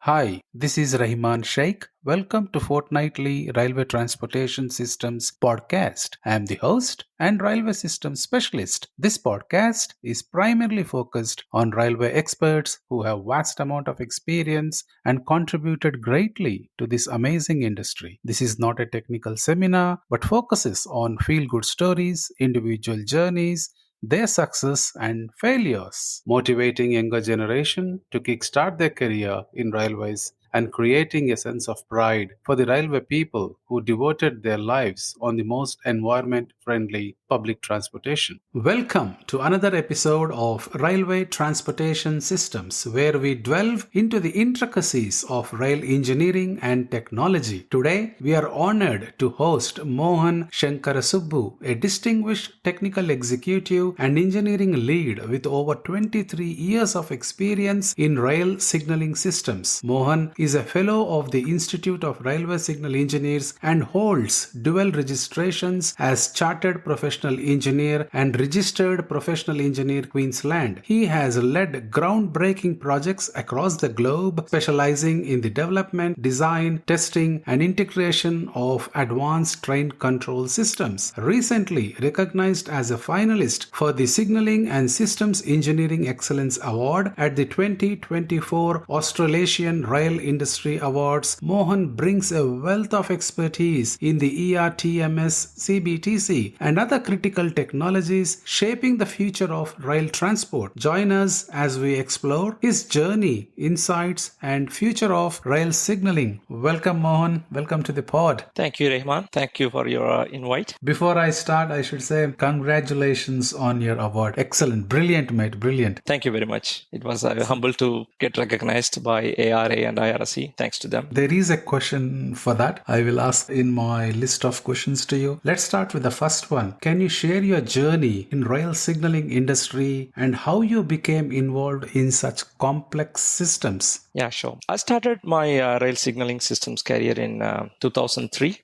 Hi, this is Rahman Sheikh. Welcome to Fortnightly Railway Transportation Systems podcast. I am the host and railway systems specialist. This podcast is primarily focused on railway experts who have vast amount of experience and contributed greatly to this amazing industry. This is not a technical seminar but focuses on feel good stories, individual journeys, their success and failures, motivating younger generation to kickstart their career in railways and creating a sense of pride for the railway people who devoted their lives on the most environment friendly public transportation. Welcome to another episode of Railway Transportation Systems, where we delve into the intricacies of rail engineering and technology. Today, we are honored to host Mohan Sankarasubbu, a distinguished technical executive and engineering lead with over 23 years of experience in rail signaling systems. Mohan is a fellow of the Institute of Railway Signal Engineers and holds dual registrations as Chartered Professional Engineer and Registered Professional Engineer Queensland. He has led groundbreaking projects across the globe, specializing in the development, design, testing, and integration of advanced train control systems. Recently recognized as a finalist for the Signaling and Systems Engineering Excellence Award at the 2024 Australasian Rail Industry Awards, Mohan brings a wealth of expertise in the ERTMS, CBTC, and other critical technologies shaping the future of rail transport. Join us as we explore his journey, insights, and future of rail signaling. Welcome, Mohan. Welcome to the pod. Thank you, Rahman. Thank you for your invite. Before I start, I should say congratulations on your award. Excellent. Brilliant, mate. Brilliant. Thank you very much. It was humble to get recognized by ARA and IRC. Thanks to them. There is a question for that. I will ask in my list of questions to you. Let's start with the first one. Can you share your journey in rail signaling industry and how you became involved in such complex systems? Yeah, sure. I started my rail signaling systems career in 2003.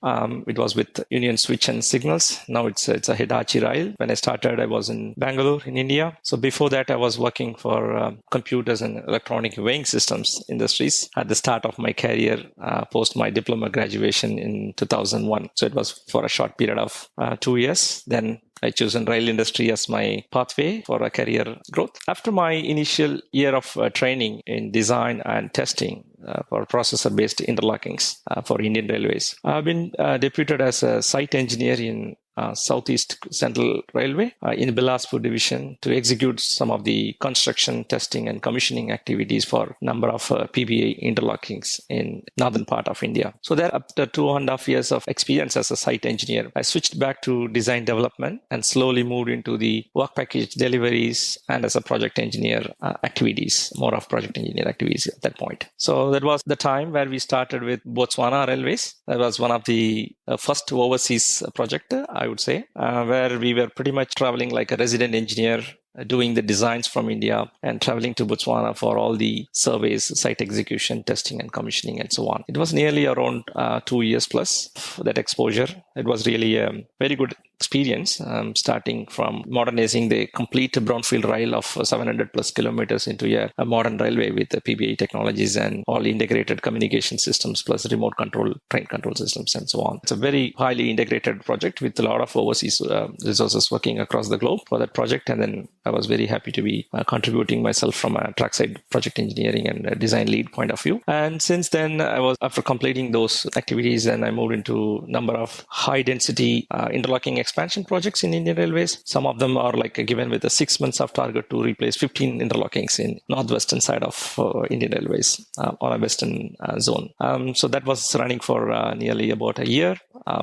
It was with Union Switch and Signals. Now it's a Hitachi Rail. When I started, I was in Bangalore in India. So before that, I was working for computers and electronic weighing systems industries at the start of my career post my diploma graduation in 2001. So it was for a short period of 2 years. Then I chosen rail industry as my pathway for a career growth. After my initial year of training in design and testing for processor-based interlockings for Indian Railways, I've been deputed as a site engineer in Southeast Central Railway in Bilaspur division to execute some of the construction, testing and commissioning activities for a number of PBA interlockings in northern part of India. So there, after 2.5 years of experience as a site engineer, I switched back to design development and slowly moved into the work package deliveries and as a project engineer activities, more of project engineer activities at that point. So that was the time where we started with Botswana Railways. That was one of the first overseas project, I would say, where we were pretty much traveling like a resident engineer, doing the designs from India and traveling to Botswana for all the surveys, site execution, testing and commissioning and so on. It was nearly around 2 years plus that exposure. It was really a very good experience, starting from modernizing the complete brownfield rail of 700 plus kilometers into a modern railway with the PBA technologies and all integrated communication systems plus remote control, train control systems and so on. It's a very highly integrated project with a lot of overseas resources working across the globe for that project. And then I was very happy to be contributing myself from a trackside project engineering and design lead point of view. And since then, after completing those activities, and I moved into number of high density interlocking expansion projects in Indian Railways. Some of them are like given with a 6 months of target to replace 15 interlockings in northwestern side of Indian Railways on a western zone. So that was running for nearly about a year.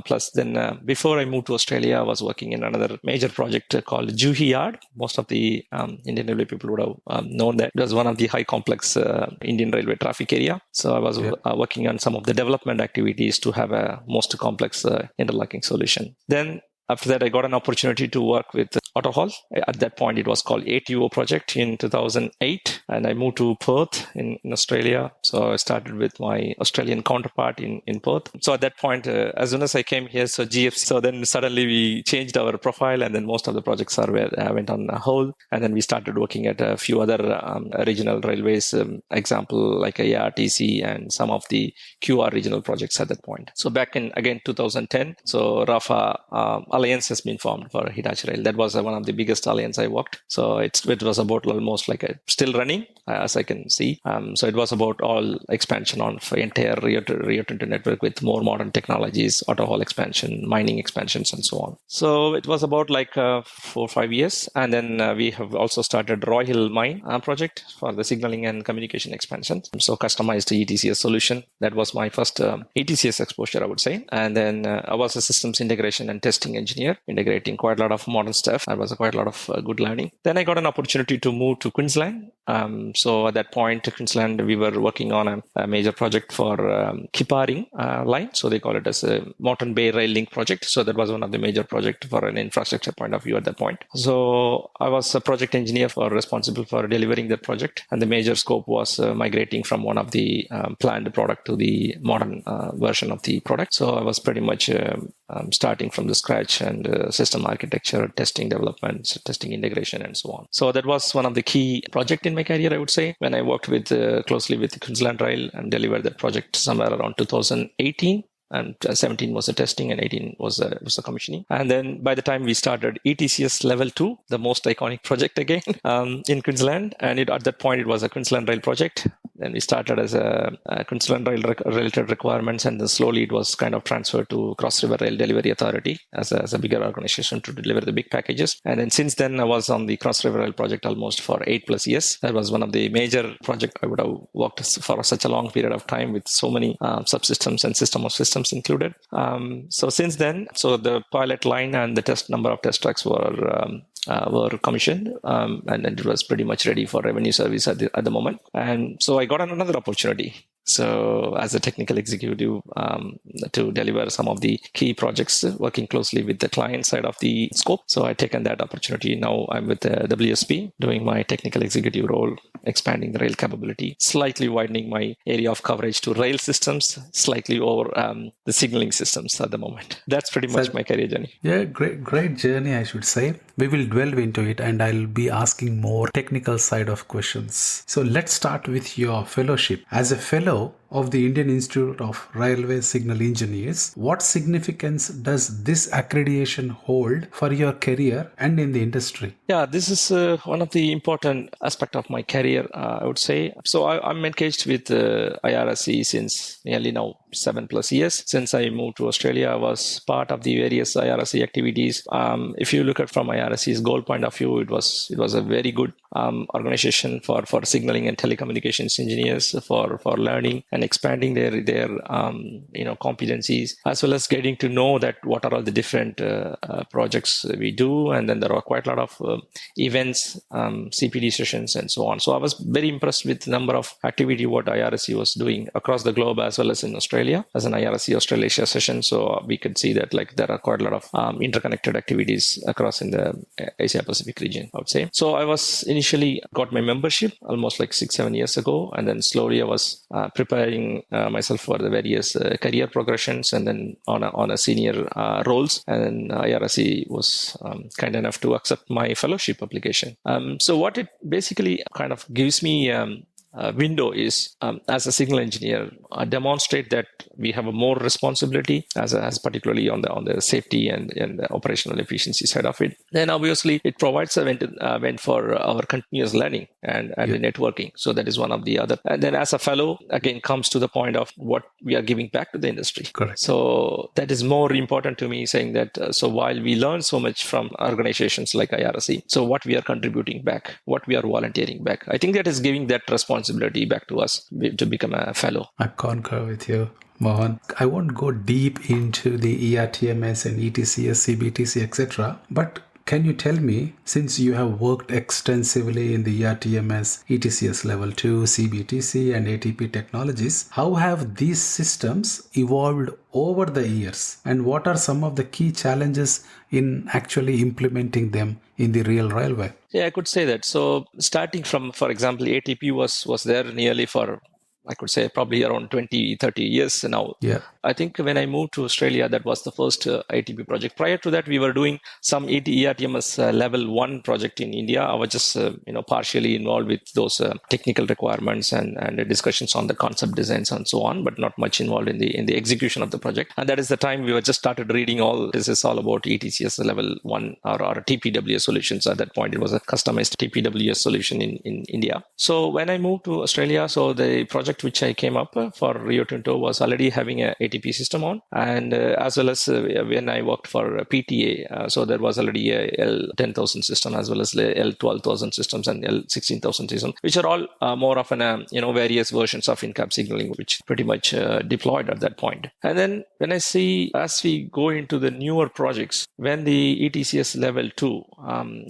Plus then before I moved to Australia, I was working in another major project called Juhi Yard. Most of the Indian Railway people would have known that it was one of the high complex Indian Railway traffic area. So I was working on some of the development activities to have a most complex interlocking solution. Then after that, I got an opportunity to work with Autohall. At that point, it was called ATO project in 2008. And I moved to Perth in Australia. So I started with my Australian counterpart in Perth. So at that point, as soon as I came here, so GFC, so then suddenly we changed our profile, and then most of the projects went on hold. And then we started working at a few other regional railways, example like ARTC and some of the QR regional projects at that point. So back in, again, 2010, so RAFA Alliance has been formed for Hitachi Rail. That was one of the biggest alliance I worked. So it was about almost like still running, as I can see. So it was about all expansion on entire Rio Tinto network with more modern technologies, auto haul expansion, mining expansions, and so on. So it was about 4 or 5 years. And then we have also started Royhill mine project for the signaling and communication expansion. So customized ETCS solution. That was my first ETCS exposure, I would say. And then I was a systems integration and testing engineer, integrating quite a lot of modern stuff. That was quite a lot of good learning. Then I got an opportunity to move to Queensland. So at that point, Queensland, we were working on a major project for Kiparing line. So they call it as a Moreton Bay Rail Link project. So that was one of the major projects for an infrastructure point of view at that point. So I was a project engineer responsible for delivering that project. And the major scope was migrating from one of the planned product to the modern version of the product. So I was pretty much starting from the scratch and system architecture, testing development, testing integration, and so on. So that was one of the key projects in my career, I would say, when I worked closely with Queensland Rail and delivered that project somewhere around 2018. And 17 was the testing and 18 was the commissioning. And then by the time we started ETCS Level 2, the most iconic project again in Queensland. And at that point, it was a Queensland Rail project. Then we started as a Queensland Rail related requirements, and then slowly it was kind of transferred to Cross River Rail Delivery Authority as a bigger organization to deliver the big packages. And then since then, I was on the Cross River Rail project almost for 8+ years. That was one of the major projects I would have worked for such a long period of time with so many subsystems and system of systems included. So since then, so the pilot line and the number of test tracks were commissioned, and it was pretty much ready for revenue service at the moment. And so I got another opportunity. So as a technical executive to deliver some of the key projects, working closely with the client side of the scope. So I taken that opportunity. Now I'm with WSP doing my technical executive role, expanding the rail capability, slightly widening my area of coverage to rail systems, slightly over the signaling systems at the moment. That's pretty much my career journey. Yeah, great journey, I should say. We will delve into it, and I'll be asking more technical side of questions. So let's start with your fellowship. As a fellow of the Indian Institute of Railway Signal Engineers, what significance does this accreditation hold for your career and in the industry? Yeah, this is one of the important aspect of my career, I would say. So I'm engaged with IRSC since nearly now 7+ years. Since I moved to Australia, I was part of the various IRSC activities. If you look at from IRSC's goal point of view, it was a very good organization for signaling and telecommunications engineers for learning and expanding their competencies, as well as getting to know that what are all the different projects we do. And then there are quite a lot of events, CPD sessions, and so on. So I was very impressed with the number of activity what IRSC was doing across the globe as well as in Australia as an IRSC Australasia session. So we could see that there are quite a lot of interconnected activities across in the Asia Pacific region, I would say. So I was initially got my membership almost 6-7 years ago, and then slowly I was preparing myself for the various career progressions, and then on a senior roles. And then IRSC was kind enough to accept my fellowship application. So what it basically kind of gives me window is, as a signal engineer, demonstrate that we have a more responsibility as particularly on the safety and the operational efficiency side of it. Then obviously it provides a vent for our continuous learning and the networking. So that is one of the other. And then as a fellow, again, comes to the point of what we are giving back to the industry. Correct. So that is more important to me, saying that so while we learn so much from organizations like IRSC, so what we are contributing back, what we are volunteering back, I think that is giving that responsibility back to us to become a fellow. I concur with you, Mohan. I won't go deep into the ERTMS and ETCS, CBTC, etc. But can you tell me, since you have worked extensively in the ERTMS, ETCS Level 2, CBTC and ATP technologies, how have these systems evolved over the years, and what are some of the key challenges in actually implementing them in the real railway? Yeah, I could say that. So starting from, for example, ATP was there nearly for, I could say, probably around 20, 30 years now. Yeah. I think when I moved to Australia, that was the first ATP project. Prior to that, we were doing some ERTMS level 1 project in India. I was just partially involved with those technical requirements and the discussions on the concept designs and so on, but not much involved in the execution of the project. And that is the time we were just started reading all this is all about ETCS level 1 or TPWS solutions. At that point, it was a customized TPWS solution in India. So when I moved to Australia, so the project which I came up for Rio Tinto was already having a ATP system on, and as well as when I worked for PTA, so there was already a L10,000 system as well as the L12,000 systems and L16,000 system, which are all more of an various versions of in-cab signaling, which pretty much deployed at that point. And then when I see as we go into the newer projects, when the ETCS level 2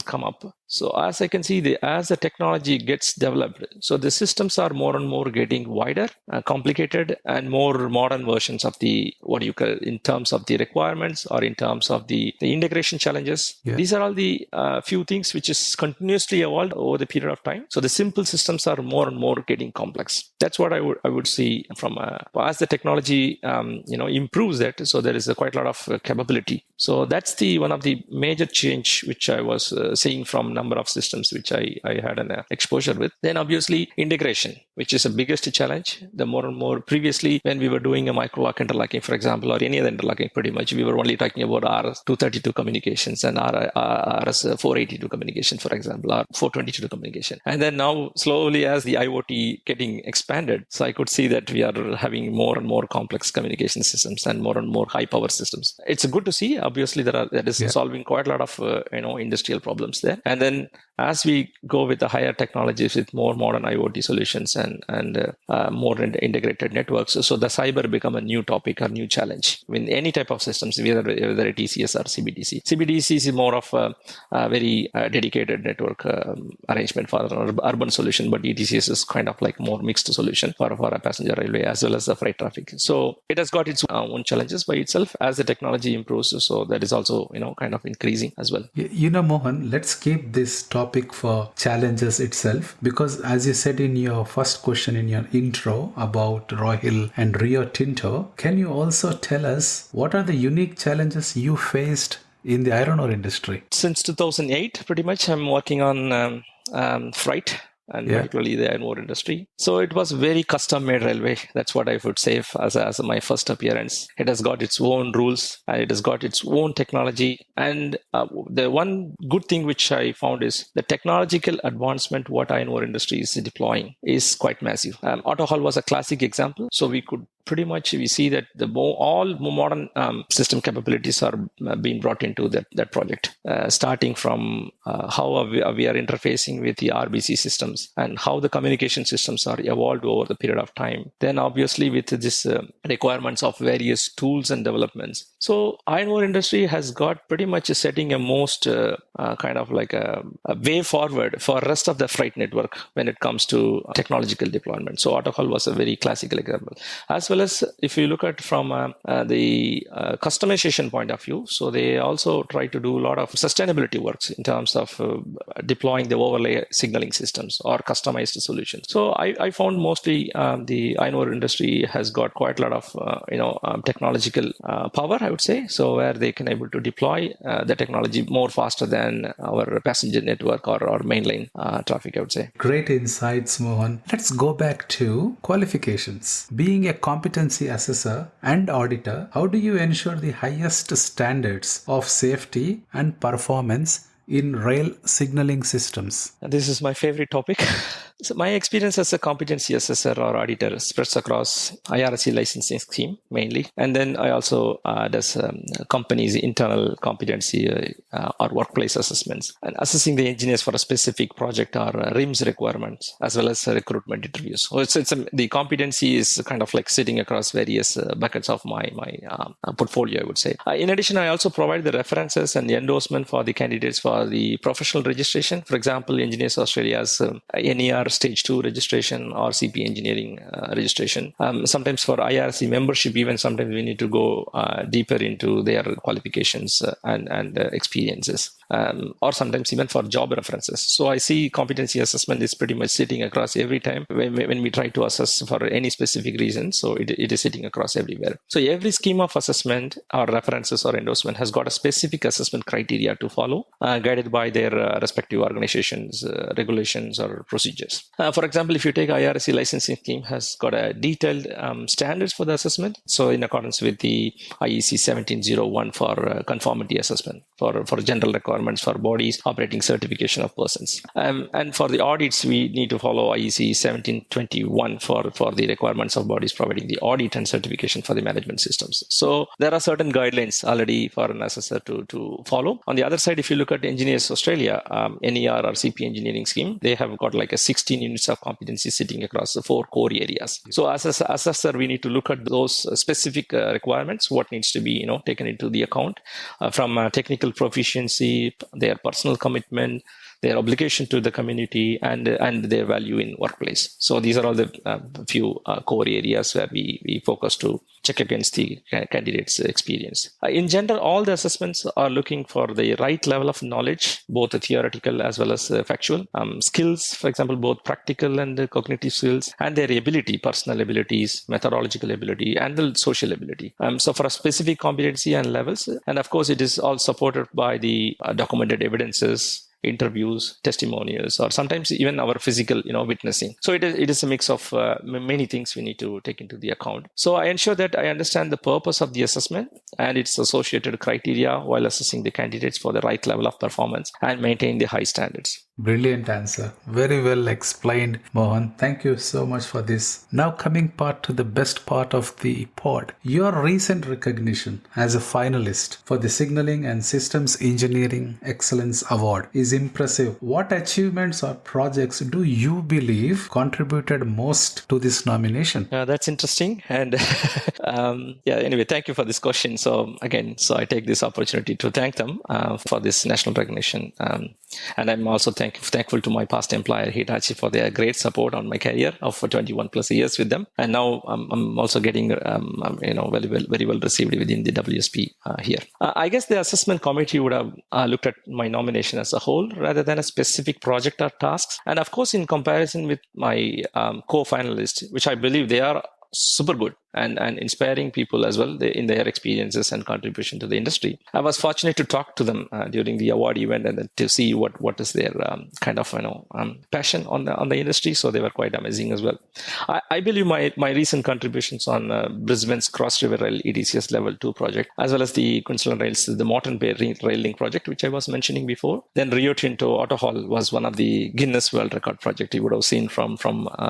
come up, so as I can see, as the technology gets developed, so the systems are more and more getting wider, complicated, and more modern versions of the what you call in terms of the requirements or in terms of the integration challenges. Yeah. These are all the few things which is continuously evolved over the period of time. So the simple systems are more and more getting complex. That's what I would see from as the technology improves that. So there is quite a lot of capability. So that's one of the major change which I was seeing from number of systems which I had an exposure with. Then obviously integration, which is the biggest challenge. The more and more previously when we were doing a micro-lock interlocking, for example, or any other interlocking, pretty much we were only talking about RS-232 communications and RS-482 communication, for example, or 422 communication. And then now slowly as the IoT getting expanded, so I could see that we are having more and more complex communication systems and more high power systems. It's good to see. Obviously that is solving quite a lot of industrial problems there. And then as we go with the higher technologies with more modern IoT solutions and more integrated networks, so the cyber become a new topic or new challenge in any type of systems, whether TCS or CBTC. CBTC is more of a very dedicated network arrangement for an urban solution, but ETCS is kind of like more mixed solution for a passenger railway as well as the freight traffic. So it has got its own challenges by itself as the technology improves. So that is also kind of increasing as well. Mohan, let's keep this topic for challenges itself, because as you said in your first question in your intro about Royhill and Rio Tinto, can you also tell us what are the unique challenges you faced in the iron ore industry? Since 2008, pretty much, I'm working on freight and particularly the iron ore industry. So it was very custom-made railway. That's what I would say as my first appearance. It has got its own rules and it has got its own technology. And the one good thing which I found is the technological advancement what iron ore industry is deploying is quite massive. Auto Hall was a classic example. So we could pretty much we see that all modern system capabilities are being brought into that project, starting from how we are interfacing with the RBC systems and how the communication systems are evolved over the period of time. Then obviously with this requirements of various tools and developments. So iron ore industry has got pretty much setting a most kind of like a way forward for rest of the freight network when it comes to technological deployment. So Auto Hall was a very classical example. As well as if you look at from the customization point of view, so they also try to do a lot of sustainability works in terms of deploying the overlay signaling systems or customized solutions. So I found mostly the iron ore industry has got quite a lot of technological power, I would say. So where they can able to deploy the technology more faster than our passenger network or mainline traffic, I would say. Great insights, Mohan. Let's go back to qualifications. Being a competency assessor and auditor, how do you ensure the highest standards of safety and performance in rail signaling systems? This is my favorite topic. So my experience as a competency assessor or auditor spreads across IRC licensing scheme mainly, and then I also does companies' internal competency or workplace assessments and assessing the engineers for a specific project or RIMS requirements as well as recruitment interviews. So the competency is kind of like sitting across various buckets of my portfolio, I would say. In addition, I also provide the references and the endorsement for the candidates for the professional registration. For example, Engineers Australia's NER Stage 2 registration or CP Engineering registration. Sometimes for IRC membership, even sometimes we need to go deeper into their qualifications and experiences. Or sometimes even for job references. So I see competency assessment is pretty much sitting across every time when we try to assess for any specific reason. So it is sitting across everywhere. So every scheme of assessment or references or endorsement has got a specific assessment criteria to follow, guided by their respective organizations, regulations or procedures. For example, if you take IRC licensing scheme has got a detailed standards for the assessment. So in accordance with the IEC 1701 for conformity assessment for general requirements for bodies operating certification of persons. And for the audits, we need to follow IEC 1721 for the requirements of bodies providing the audit and certification for the management systems. So there are certain guidelines already for an assessor to follow. On the other side, if you look at Engineers Australia, NER or CP engineering scheme, they have got like a 16 units of competency sitting across the 4 core areas. So as an assessor, we need to look at those specific requirements, what needs to be taken into the account from technical proficiency, their personal commitment, their obligation to the community, and their value in workplace. So these are all the few core areas where we focus to check against the candidate's experience. In general, all the assessments are looking for the right level of knowledge, both theoretical as well as factual. Skills, for example, both practical and cognitive skills, and their ability, personal abilities, methodological ability, and the social ability. So for a specific competency and levels, and of course, it is all supported by the documented evidences, interviews, testimonials, or sometimes even our physical, witnessing. So it is a mix of many things we need to take into the account. So I ensure that I understand the purpose of the assessment and its associated criteria while assessing the candidates for the right level of performance and maintain the high standards. Brilliant answer. Very well explained, Mohan. Thank you so much for this. Now coming to the best part of the pod. Your recent recognition as a finalist for the Signaling and Systems Engineering Excellence Award is impressive. What achievements or projects do you believe contributed most to this nomination? That's interesting. And anyway, thank you for this question. So I take this opportunity to thank them for this national recognition. And I'm also thankful to my past employer, Hitachi, for their great support on my career of 21 plus years with them. And now I'm also getting, very well received within the WSP here. I guess the assessment committee would have looked at my nomination as a whole rather than a specific project or tasks. And of course, in comparison with my co-finalists, which I believe they are super good and inspiring people as well in their experiences and contribution to the industry. I was fortunate to talk to them during the award event and to see what is their kind of passion on the industry. So they were quite amazing as well. I believe my recent contributions on Brisbane's Cross River Rail ETCS Level 2 project, as well as the Queensland Rail's the Moreton Bay Rail Link project, which I was mentioning before. Then Rio Tinto Auto Hall was one of the Guinness World Record project you would have seen from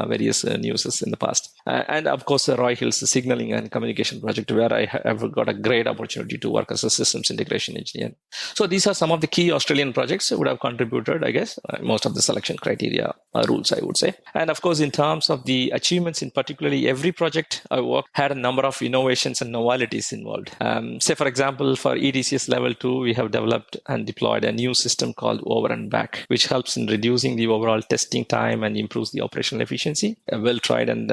various news in the past. And of course, Royhill's signaling and communication project, where I have got a great opportunity to work as a systems integration engineer. So these are some of the key Australian projects that would have contributed, I guess, most of the selection criteria rules, I would say. And of course, in terms of the achievements in particularly, every project I worked had a number of innovations and novelties involved. Say, for example, for ETCS Level 2, we have developed and deployed a new system called Over and Back, which helps in reducing the overall testing time and improves the operational efficiency. A well-tried and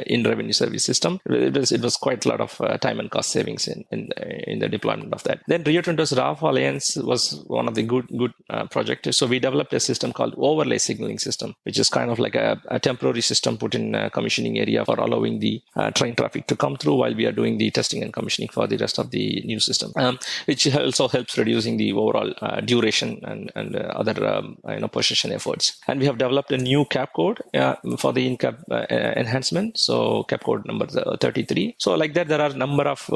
in-revenue service system. It was quite a lot of time and cost savings in the deployment of that. Then Rio Tinto's RAF Alliance was one of the good projects. So we developed a system called Overlay Signaling System, which is kind of like a temporary system put in a commissioning area for allowing the train traffic to come through while we are doing the testing and commissioning for the rest of the new system, which also helps reducing the overall duration and other possession efforts. And we have developed a new cap code for the in-cap enhancement. So cap code number 33. So like that, there are a number of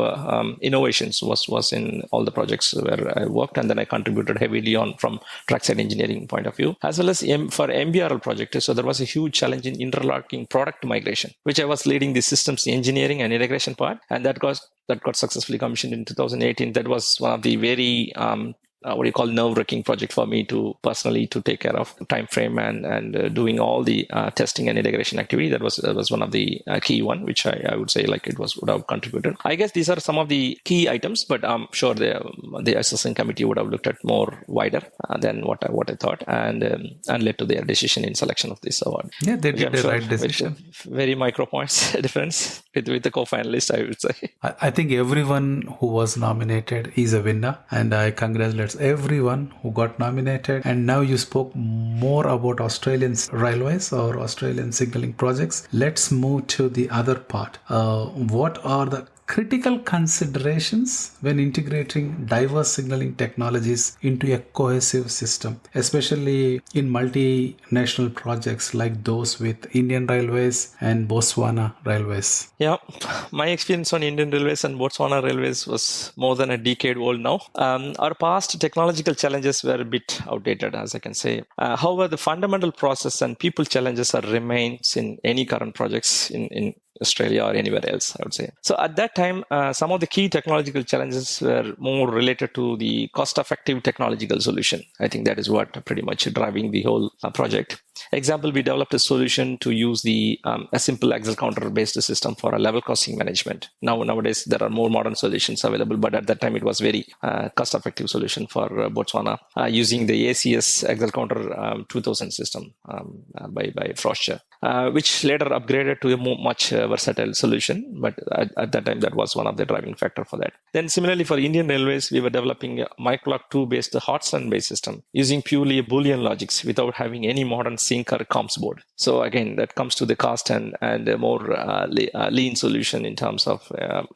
innovations was in all the projects where I worked, and then I contributed heavily on from trackside engineering point of view, as well as for MBRL project. So there was a huge challenge in interlocking product migration, which I was leading the systems engineering and integration part, and that got successfully commissioned in 2018. That was one of the very what do you call nerve-wracking project for me to personally to take care of time frame and doing all the testing and integration activity. That was one of the key one, which I would say like it would have contributed. I guess these are some of the key items, but I'm sure the assessing committee would have looked at more wider than what I thought, and led to their decision in selection of this award. Yeah, they did the right decision. Very micro points difference with the co-finalist, I would say. I think everyone who was nominated is a winner, and I congratulate everyone who got nominated. And now you spoke more about Australian railways or Australian signalling projects. Let's move to the other part. What are the critical considerations when integrating diverse signaling technologies into a cohesive system, especially in multinational projects like those with Indian Railways and Botswana Railways? Yeah, my experience on Indian Railways and Botswana Railways was more than a decade old now. Our past technological challenges were a bit outdated, as I can say. However, the fundamental process and people challenges remains in any current projects in Australia or anywhere else, I would say. So at that time, some of the key technological challenges were more related to the cost-effective technological solution. I think that is what pretty much driving the whole project. Example, we developed a solution to use a simple Excel counter-based system for a level costing management. Nowadays, there are more modern solutions available, but at that time, it was very cost-effective solution for Botswana using the ACS Excel counter 2000 system by Froscher, which later upgraded to a much versatile solution. But at that time, that was one of the driving factor for that. Then similarly, for Indian Railways, we were developing a Microlock 2-based Hotsun-based system using purely Boolean logics without having any modern sync or comms board. So again, that comes to the cost and a more lean solution in terms of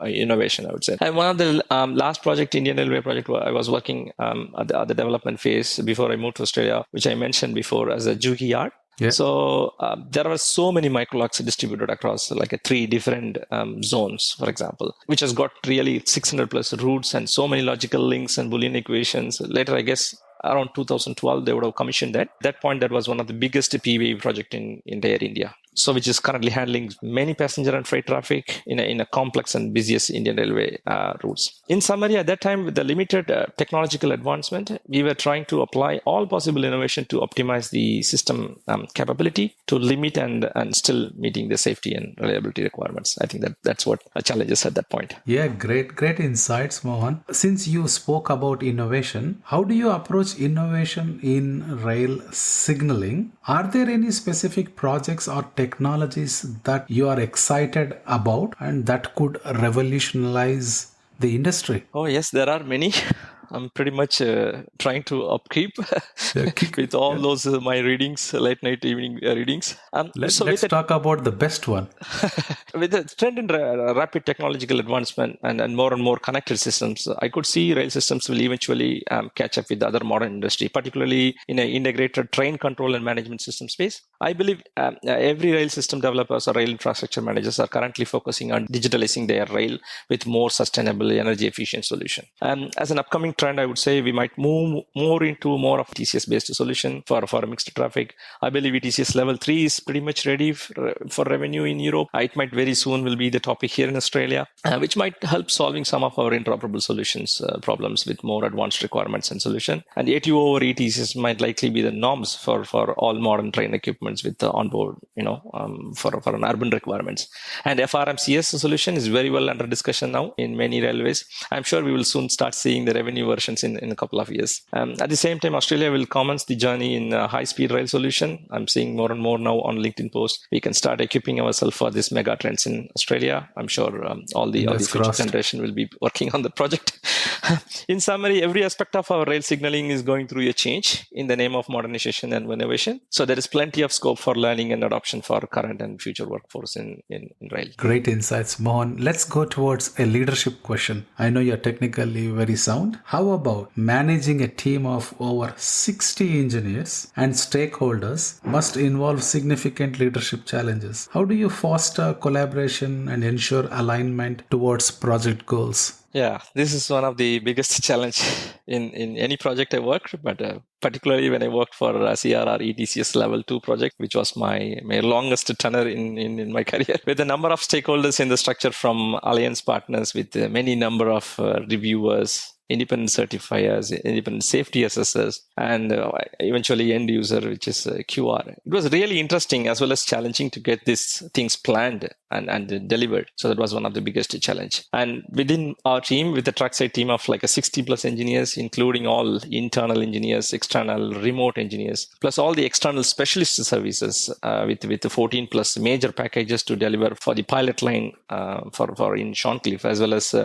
innovation, I would say. And one of the last project, Indian Railway project, where I was working at the development phase before I moved to Australia, which I mentioned before as a Juhi yard. Yeah. So there are so many microlocks distributed across like 3 different zones, for example, which has got really 600 plus routes and so many logical links and Boolean equations. Later, I guess, around 2012, they would have commissioned that. At that point, that was one of the biggest PWA project in entire India. So which is currently handling many passenger and freight traffic in a complex and busiest Indian Railway routes. In summary, at that time, with the limited technological advancement, we were trying to apply all possible innovation to optimize the system capability to limit and still meeting the safety and reliability requirements. I think that's what challenges at that point. Yeah, great insights, Mohan. Since you spoke about innovation, how do you approach innovation in rail signaling? Are there any specific projects or technologies that you are excited about and that could revolutionize the industry? Oh, yes, there are many. I'm pretty much trying to upkeep with all those my readings, late night evening readings. Let's talk about the best one. With the trend in rapid technological advancement and more connected systems, I could see rail systems will eventually catch up with the other modern industry, particularly in an integrated train control and management system space. I believe every rail system developers or rail infrastructure managers are currently focusing on digitalizing their rail with more sustainable, energy efficient solution. As an upcoming trend, I would say we might move more into more of TCS-based solution for mixed traffic. I believe ETCS level 3 is pretty much ready for revenue in Europe. It might very soon will be the topic here in Australia, which might help solving some of our interoperable solutions problems with more advanced requirements and solution. And ATO over ETCS might likely be the norms for all modern train equipments with the onboard, for an urban requirements. And FRMCS solution is very well under discussion now in many railways. I'm sure we will soon start seeing the revenue versions in a couple of years. At the same time, Australia will commence the journey in high-speed rail solution. I'm seeing more and more now on LinkedIn posts. We can start equipping ourselves for this mega trends in Australia. I'm sure all the future generation will be working on the project. In summary, every aspect of our rail signaling is going through a change in the name of modernization and innovation. So there is plenty of scope for learning and adoption for current and future workforce in rail. Great insights, Mohan. Let's go towards a leadership question. I know you're technically very sound. How about managing a team of over 60 engineers and stakeholders must involve significant leadership challenges? How do you foster collaboration and ensure alignment towards project goals? Yeah, this is one of the biggest challenge in any project I worked, but particularly when I worked for CRR ETCS Level 2 project, which was my longest tenure in my career, with a number of stakeholders in the structure, from alliance partners with many number of reviewers, independent certifiers, independent safety assessors, and eventually end user, which is QR. It was really interesting as well as challenging to get these things planned and delivered. So that was one of the biggest challenge. And within our team, with the trackside team of like a 60 plus engineers, including all internal engineers, external remote engineers, plus all the external specialist services, with the 14 plus major packages to deliver for the pilot line for in Shorncliffe, as well as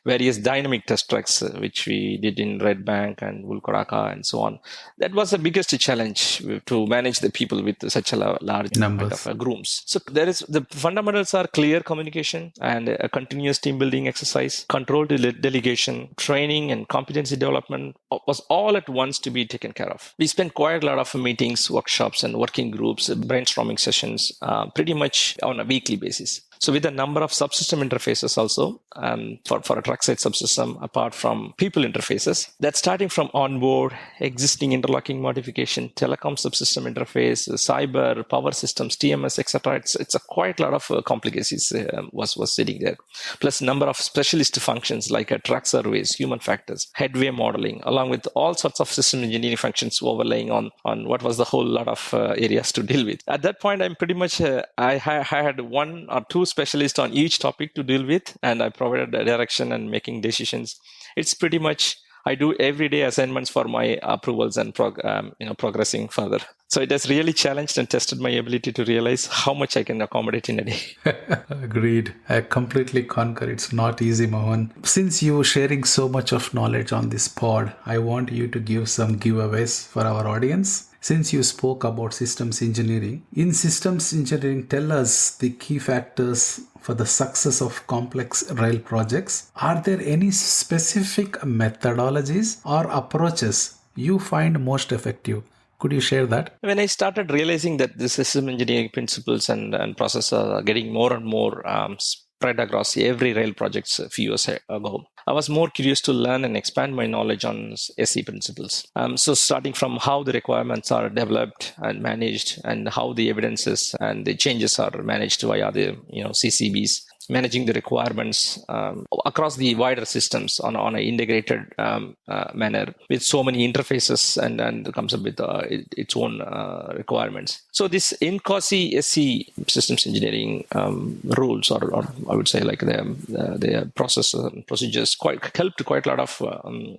various dynamic test tracks, which we did in Red Bank and Wulkuraka and so on. That was the biggest challenge, to manage the people with such a large number of grooms. So there is, the fundamentals are clear communication and a continuous team building exercise, controlled delegation, training and competency development was all at once to be taken care of. We spent quite a lot of meetings, workshops and working groups, brainstorming sessions, pretty much on a weekly basis. So with a number of subsystem interfaces also, for a trackside subsystem, apart from people interfaces, that's starting from onboard, existing interlocking modification, telecom subsystem interface, cyber, power systems, TMS, etc. It's a quite a lot of complications was sitting there. Plus number of specialist functions like track surveys, human factors, headway modeling, along with all sorts of system engineering functions overlaying on what was the whole lot of areas to deal with. At that point, I'm pretty much, I had one or two specialists on each topic to deal with, and I provided the direction and making decisions. It's pretty much, I do everyday assignments for my approvals and progressing further. So it has really challenged and tested my ability to realize how much I can accommodate in a day. Agreed. I completely concur. It's not easy, Mohan. Since you were sharing so much of knowledge on this pod, I want you to give some giveaways for our audience. Since you spoke about systems engineering, in systems engineering, tell us the key factors for the success of complex rail projects. Are there any specific methodologies or approaches you find most effective? Could you share that? When I started realizing that the system engineering principles and processes are getting more and more spread across every rail projects a few years ago, I was more curious to learn and expand my knowledge on SE principles. So starting from how the requirements are developed and managed, and how the evidences and the changes are managed via the CCBs, managing the requirements across the wider systems on an integrated manner, with so many interfaces, and comes up with its own requirements. So this INCOSI SE systems engineering rules, or I would say like the process procedures, helped quite a lot of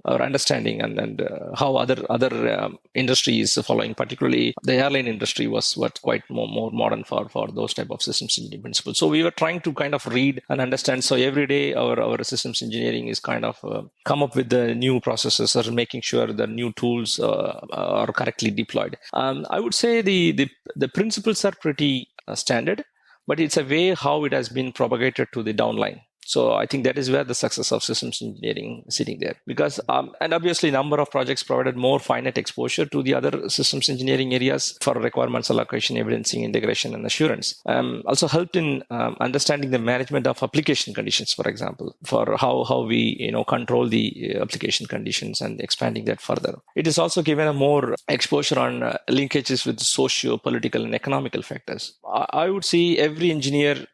our understanding and how other industries following, particularly the airline industry was quite more modern for those type of systems engineering principles. So we were trying to kind of read and understand. So every day our systems engineering is kind of come up with the new processes, or making sure the new tools are correctly deployed. I would say the principles are pretty standard, but it's a way how it has been propagated to the downline. So I think that is where the success of systems engineering is sitting there. Because, and obviously number of projects provided more finite exposure to the other systems engineering areas for requirements allocation, evidencing, integration, and assurance. Also helped in understanding the management of application conditions, for example, for how we control the application conditions and expanding that further. It is also given a more exposure on linkages with socio-political and economical factors. I would see every engineer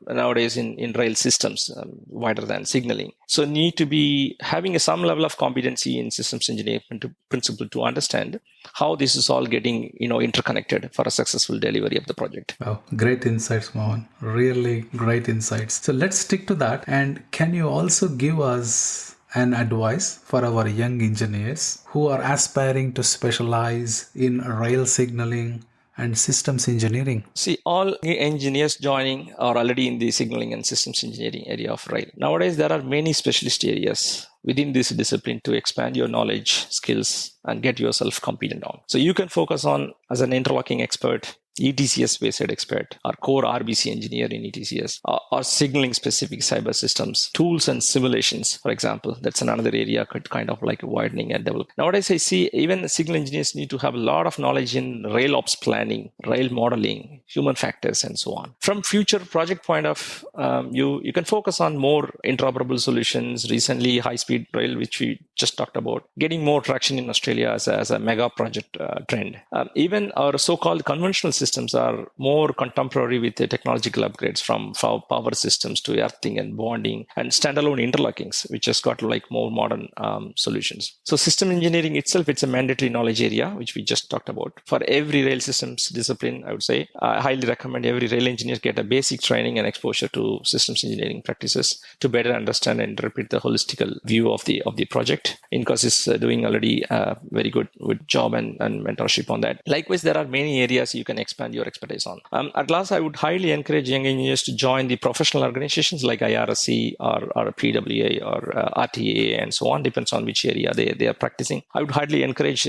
nowadays in rail systems, wider than signaling, so need to be having some level of competency in systems engineering principle to understand how this is all getting interconnected for a successful delivery of the project. Wow, great insights, Mohan. Really great insights. So let's stick to that. And can you also give us an advice for our young engineers who are aspiring to specialize in rail signaling and systems engineering? See, all engineers joining are already in the signaling and systems engineering area of rail. Nowadays, there are many specialist areas within this discipline to expand your knowledge, skills, and get yourself competent on. So you can focus on as an interlocking expert, ETCS based expert, or core RBC engineer in ETCS, or signaling specific cyber systems, tools and simulations, for example. That's another area could kind of like widening and develop. Nowadays, I see even signal engineers need to have a lot of knowledge in rail ops planning, rail modeling, human factors, and so on. From future project point of you can focus on more interoperable solutions. Recently, high-speed rail, which we just talked about, getting more traction in Australia as a mega project trend. Even our so-called conventional systems are more contemporary with the technological upgrades from power systems to earthing and bonding and standalone interlockings, which has got like more modern solutions. So system engineering itself, it's a mandatory knowledge area, which we just talked about. For every rail systems discipline, I would say, I highly recommend every rail engineer get a basic training and exposure to systems engineering practices to better understand and interpret the holistic view of the project. Incos is doing already a very good job and mentorship on that. Likewise, there are many areas you can expand your expertise on. At last, I would highly encourage young engineers to join the professional organizations like IRSC or PWA or RTA and so on, depends on which area they are practicing. I would highly encourage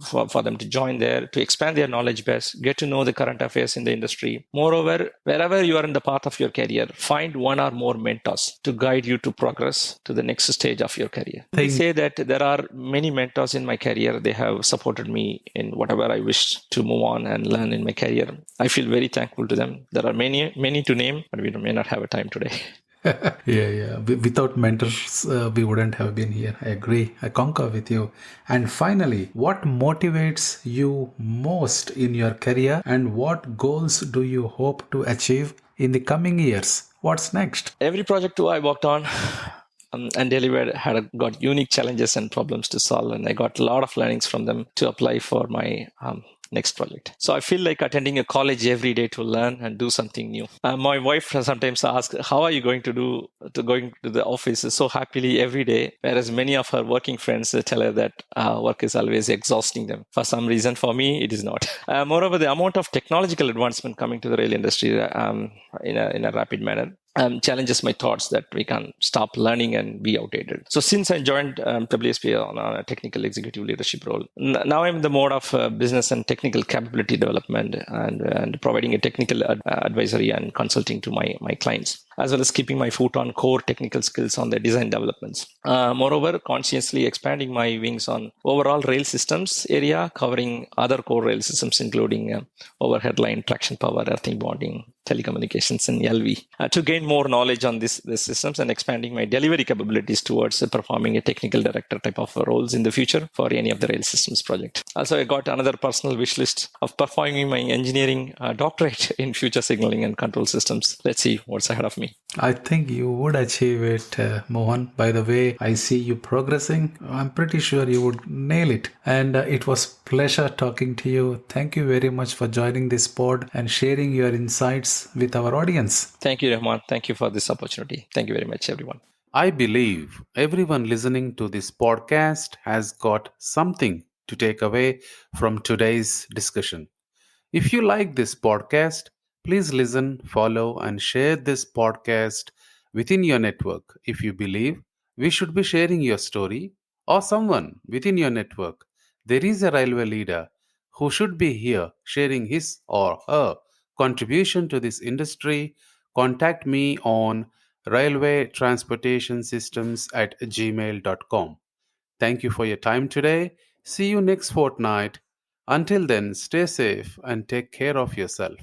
for them to join there, to expand their knowledge base, get to know the current affairs in the industry. Moreover, wherever you are in the path of your career, find one or more mentors to guide you to progress to the next stage of your career. I say that there are many mentors in my career. They have supported me in whatever I wish to move on and learn in my career. I feel very thankful to them. There are many to name, but we may not have a time today. Yeah. Without mentors, we wouldn't have been here. I agree. I concur with you. And finally, what motivates you most in your career, and what goals do you hope to achieve in the coming years? What's next? Every project I worked on and delivered got unique challenges and problems to solve, and I got a lot of learnings from them to apply for my next project. So I feel like attending a college every day to learn and do something new. My wife sometimes asks, how are you going to going to the office so happily every day? Whereas many of her working friends tell her that work is always exhausting them. For some reason, for me, it is not. Moreover, the amount of technological advancement coming to the rail industry in a rapid manner challenges my thoughts that we can stop learning and be outdated. So since I joined WSP on a technical executive leadership role, now I'm in the mode of business and technical capability development and providing a technical advisory and consulting to my clients, as well as keeping my foot on core technical skills on the design developments. Moreover, consciously expanding my wings on overall rail systems area, covering other core rail systems, including overhead line, traction power, earthing bonding, telecommunications, and LV, to gain more knowledge on these systems and expanding my delivery capabilities towards performing a technical director type of roles in the future for any of the rail systems project. Also, I got another personal wish list of performing my engineering doctorate in future signaling and control systems. Let's see what's ahead of me. I think you would achieve it, Mohan. By the way, I see you progressing. I'm pretty sure you would nail it. And it was pleasure talking to you. Thank you very much for joining this pod and sharing your insights with our audience. Thank you, Rahman. Thank you for this opportunity. Thank you very much, everyone. I believe everyone listening to this podcast has got something to take away from today's discussion. If you like this podcast, please listen, follow, and share this podcast within your network. If you believe we should be sharing your story or someone within your network, there is a railway leader who should be here sharing his or her contribution to this industry, contact me on railwaytransportationsystems@gmail.com. Thank you for your time today. See you next fortnight. Until then, stay safe and take care of yourself.